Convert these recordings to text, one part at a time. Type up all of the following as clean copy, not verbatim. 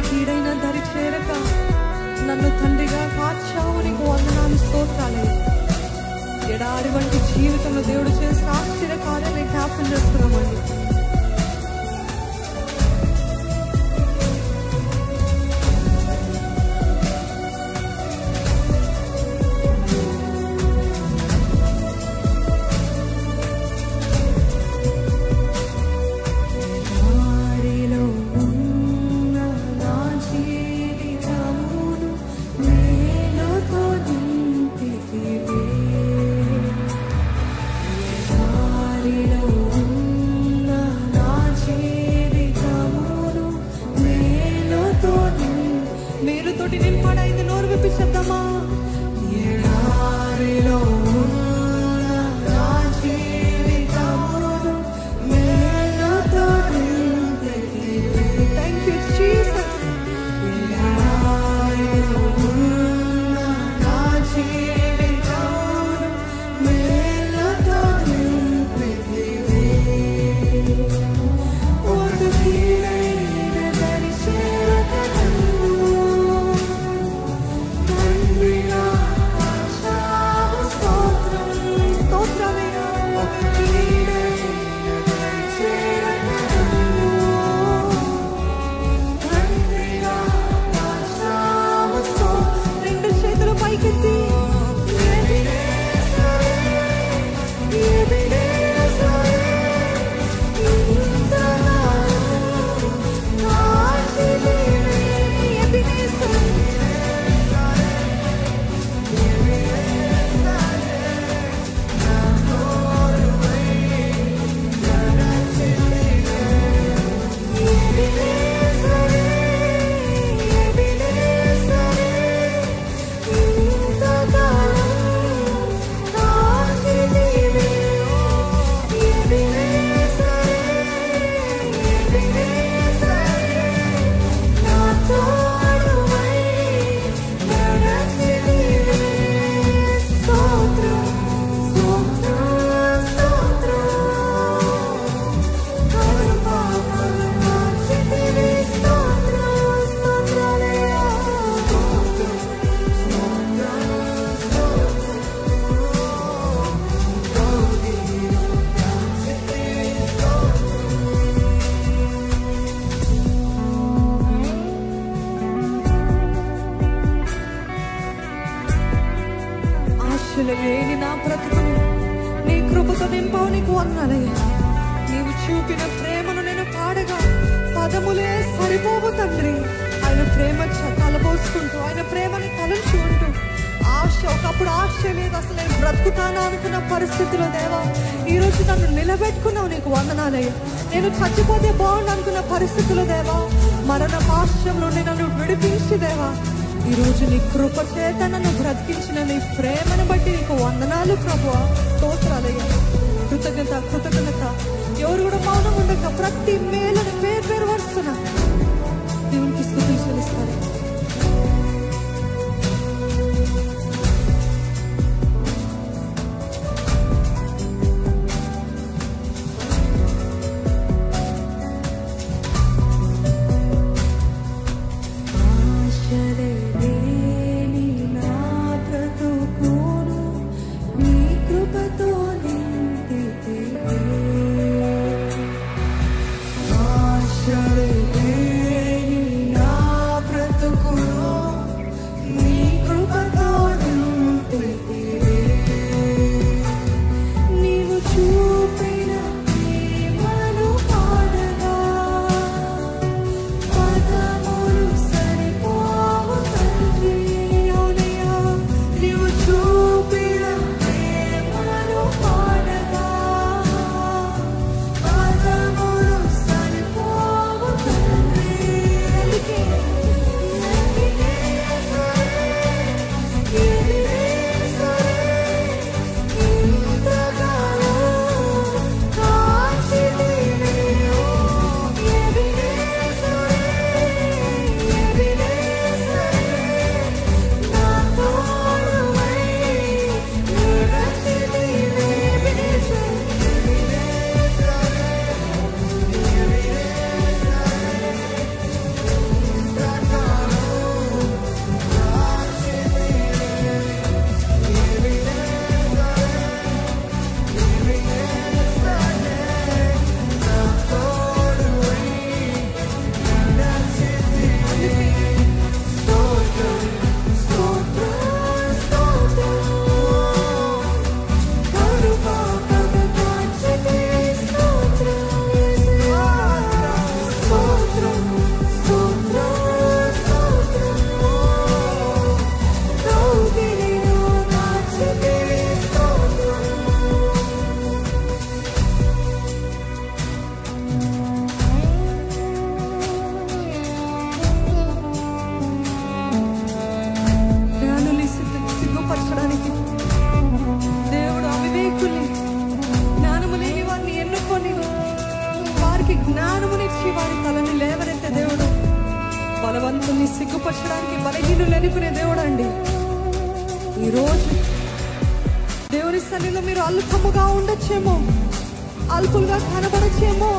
కీడైన దరి చేరక నన్ను తండ్రిగా కాచావు, నీకు వందనాలు స్తోత్రాలయ్యా. ఎడారి వంటి జీవితంలో దేవుడు చేసిన ఆశ్చర్య కార్యాన్ని జ్ఞాపకం చేస్తున్నామండి. లేని నా బ్రతుకుని నీ కృపతో నింపావు, నీకు వందనాలయ్యా. నీవు చూపిన ప్రేమను నేను పాడగా పదములే సరిపోవు తండ్రి. ఆయన ప్రేమ తలపోసుకుంటూ, ఆయన ప్రేమని తలంచుకుంటూ, ఆశ ఒకప్పుడు ఆశ లేదు, అసలు నేను బ్రతుకుతానా అనుకున్న పరిస్థితిలో దేవా ఈరోజు నన్ను నిలబెట్టుకున్నావు, నీకు వందనాలయ్యా. నేను చచ్చిపోతే బాగుండు అనుకున్న పరిస్థితిలో దేవా మరణ పాశం నుండి నన్ను విడిపించి దేవా ఈరోజు నీ కృప చేత నన్ను బ్రతికించిన నీ ప్రేమను బట్టి నీకు వందనాలు ప్రభువా, స్తోత్రాలయ్యా. కృతజ్ఞత కృతజ్ఞత. ఎవరు కూడా మౌనం ఉండక ప్రతి మేలుని పేరు వరుస్తున్నా దేవునికి స్తుతులు చెల్లిస్తారు. వారికి జ్ఞానమునిచ్చి వారి తలని లేవనెత్తే దేవుడు. బలవంతుని సిగ్గుపరచడానికి బలహీనులు ఎన్నుకునే దేవుడు అండి. ఈరోజు దేవుని సన్నిధిలో మీరు అల్పముగా ఉండొచ్చేమో, అల్పులుగా కనబడచ్చేమో,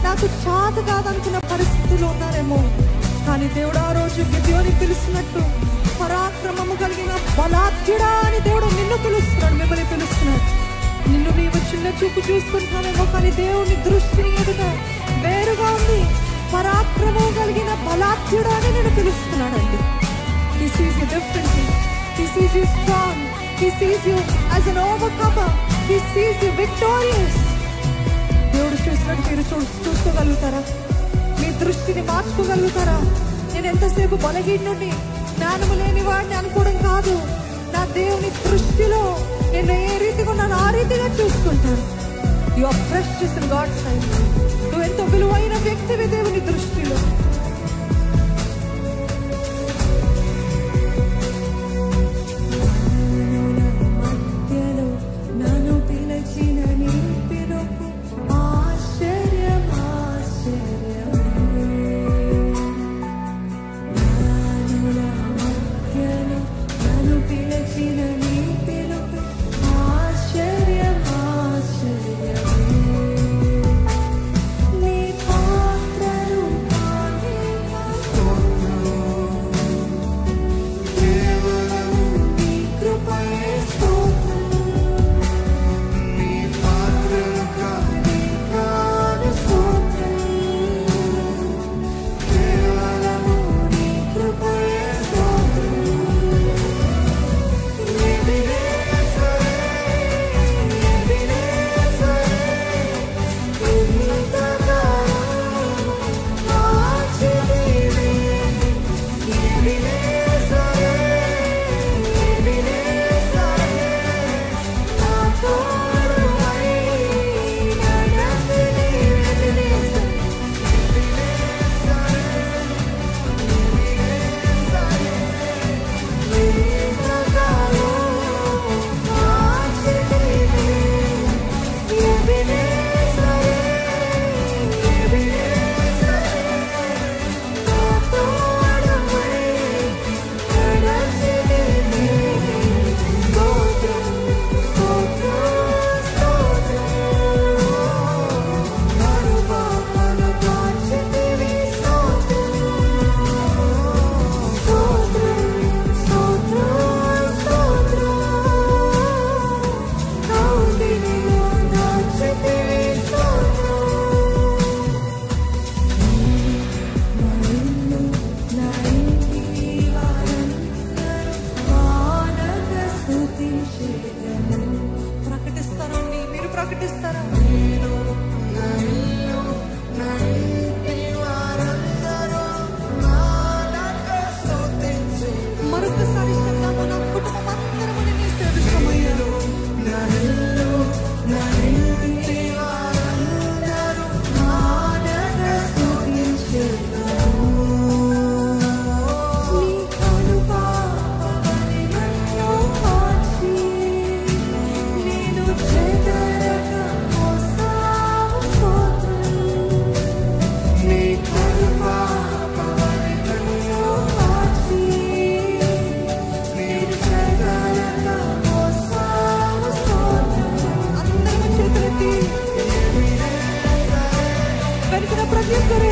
నాకు చాత కాదనుకున్న పరిస్థితులు ఉన్నారేమో. కానీ దేవుడు ఆ రోజు గిద్యోని పిలుస్తున్నట్టు పరాక్రమము కలిగిన బలాఢ్యుడా అని దేవుడు నిన్ను పిలుస్తున్నాడు, మిమ్మల్ని పిలుస్తున్నాడు. నిన్ను నీవు చిన్న చూపు చూసుకుంటానేమో, కానీ దేవుని దృష్టిని ఎదుట వేరుగా ఉంది. పరాక్రమం కలిగిన బలాఢ్యుడా అని నేను పిలుస్తున్నాడండి. He sees you differently. He sees you strong. He sees you as an overcomer. He sees you victorious. దేవుడు చూసినట్టు మీరు చూసుకోగలుగుతారా? మీ దృష్టిని మార్చుకోగలుగుతారా? నేను ఎంతసేపు బలహీనుడిని, జ్ఞానము లేని వాడిని అనుకోవడం కాదు. నా దేవుని దృష్టిలో నేను ఏ రీతిగా ఉన్నాను ఆ రీతిగా చూసుకుంటాను. You are precious in God's sight. నువ్వు ఎంతో విలువైన వ్యక్తివి దేవుని దృష్టిలో. ప్రతి ఒక్కరూ